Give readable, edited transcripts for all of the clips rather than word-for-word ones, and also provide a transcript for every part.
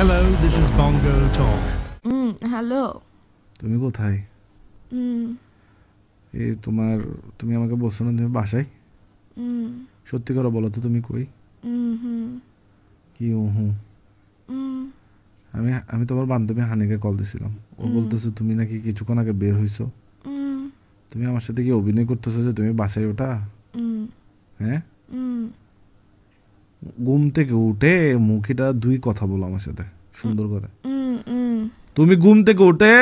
Hello, this is Bongo Talk. Hello. তুমি কোথায়? এই তুমি আমাকে বলছো না তুমি বাসায়? সত্যি করে বলো তো তুমি কই? কি আমি তোমার বান্ধবী হানিকে কল দিছিলাম। ও বলতেছে তুমি নাকি কিছুক্ষণ আগে বের হইছো। তুমি আমার সাথে কি অভিনয় করতেছো যে তুমি বাসায় ওটা? হ্যাঁ, ঘুম থেকে উঠে মুখেটা দুই কথা বলো আমার সাথে সুন্দর করে। তুমি ঘুম থেকে উঠে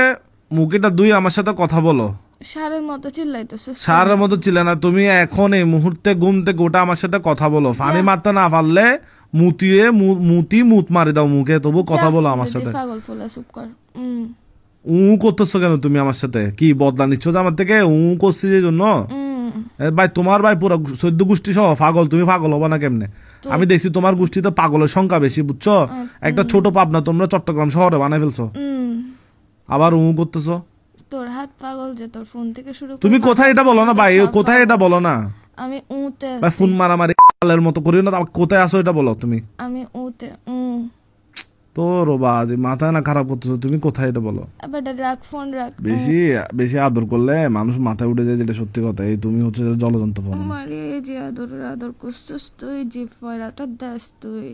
মুখেটা দুই আমার সাথে কথা বলো। সারের মতো চিল্লাইতেছো। সারের মতো চিল্লা না, তুমি এখন এই মুহূর্তে ঘুম থেকে উঠে আমার সাথে কথা বলো। ফানি মারতে না পারলে মুত মারি দাও মুখে, তবু কথা বলো আমার সাথে। পাগল ফুলা চুপ কর। করতেছো কেন তুমি আমার সাথে? কি বদলা নিচ্ছ যে আমার থেকে? করছি যে জন্য ভাই, তোমার ভাই পুরো 14 গোষ্ঠী সহ পাগল। তুমি পাগল হবা না কেমনে? আমি দেখছি তোমার গোষ্ঠীতে পাগলের সংখ্যা বেশি, বুঝছো? একটা ছোট পাবনা তোমরা চট্টগ্রাম শহরে বানাই ফেলছো, আবার করতেছো। তোর হাত পাগল যে, তোর ফোন থেকে শুরু। তুমি কোথায় এটা বলো না ভাই, কোথায় এটা বলো না। আমি উতে আছি ভাই, ফোন মারামারি কালের মতো করিও না। কোথায় আছো এটা বলো তুমি। আমি উতে তোর বাজ মাথায় না খারাপ করতেছো। তুমি কোথায় এটা বলো। আবার রাখ ফোন রাখ। বেশি আদর করলে মানুষ মাথায় উঠে যায়, যেটা সত্যি কথা। এই তুমি হচ্ছে জলযন্ত্র ফোন। আমারে যে আদর করছিস তুই, যে ফয়রাটা দাস তুই।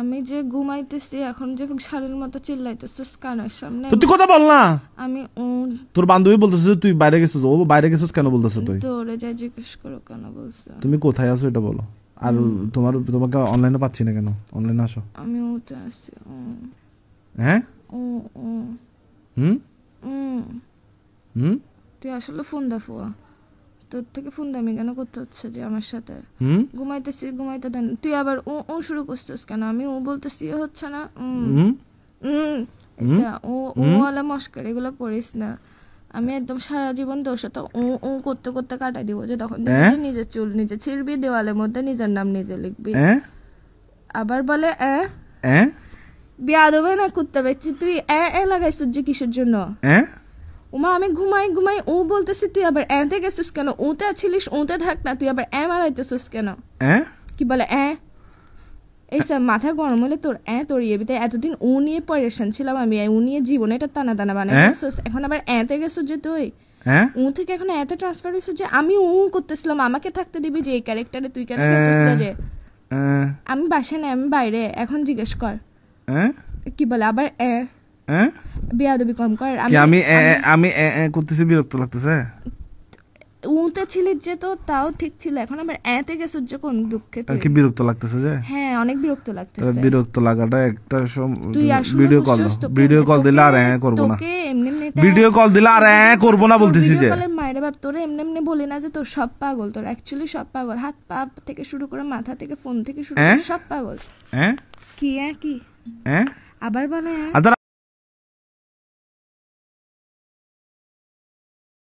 আমি যে ঘুমাইতেছি এখন যে সারের মতো চিল্লাইতেছিস কানের সামনে। তুই কথা বল না। আমি তোর বান্ধবী বলতেছে তুই বাইরে গেছিস। ও বাইরে গেছিস কেন বলতেছে? তুই তোরে যা জিজ্ঞেস করো কেন বলছ। তুমি কোথায় আছো এটা বলো। আর তোমাকে অনলাইনে পাচ্ছি না কেন? অনলাইনে আসো। আমি ওতে আছি। হ্যাঁ, তুই আসলে ফোন দা ফুয়া। তোর থেকে ফোন দামি কেন করতে হচ্ছে যে আমার সাথে? ঘুমাইতে দেন। তুই আবার ও শুরু করছিস কেন? আমি বলতেছি হচ্ছে না। ওয়ালা মস্কার এগুলো করিস না। আমি একদম সারা জীবন তোর সাথে করতে করতে কাটাই দিব, যে তখন নিজের চুল নিজে ছিড়বি, দেওয়ালের মধ্যে নিজের নাম নিজে লিখবি। আবার বলে বিয়াদবে না কুত্তা বেচছি তুই লাগাইছিস যে কিসের জন্য? ওমা আমি ঘুমাই ও বলতেছি, তুই আবার এতে গেছিস কেন? ওতে ছিলিস, ওতে থাক না, তুই আবার মারাইতেছিস কেন? কি বলে এইসব মাথা গরম হলে তোর ইয়ে। তাই এতদিন ও নিয়ে পরেশান ছিলাম আমি, ও নিয়ে জীবনে এটা টানা বানাই গেছিস। এখন আবার এতে গেছিস যে তুই ও থেকে এখন এতে ট্রান্সফার হয়েছিস যে আমি করতেছিলাম। আমাকে থাকতে দিবি যে এই ক্যারেক্টারে, তুই কেন গেছিস যে? আমি বাসায় না, আমি বাইরে। এখন জিজ্ঞেস কর কি বলে আবার বেয়াদবি কম কর। আমি করতেছি, বিরক্ত লাগতেছে। উতে ছিলিস যে, তো তাও ঠিক ছিল। এখন আবার এতে গেছিস যে কোন দুঃখে? কি বিরক্ত লাগতেছে যে? হ্যাঁ, অনেক বিরক্ত লাগতেছে। বিরক্ত লাগাটা একটা ভিডিও কল দিলে আর করবো না। ভিডিও কল দিলে আর করবো না বলতেছি যে। মায়ের বাপ তোরে এমনি বলি না যে তোর সব পাগল। তোর অ্যাকচুয়ালি সব পাগল, হাত পা থেকে শুরু করে মাথা থেকে ফোন থেকে শুরু করে সব পাগল। কি আবার বলে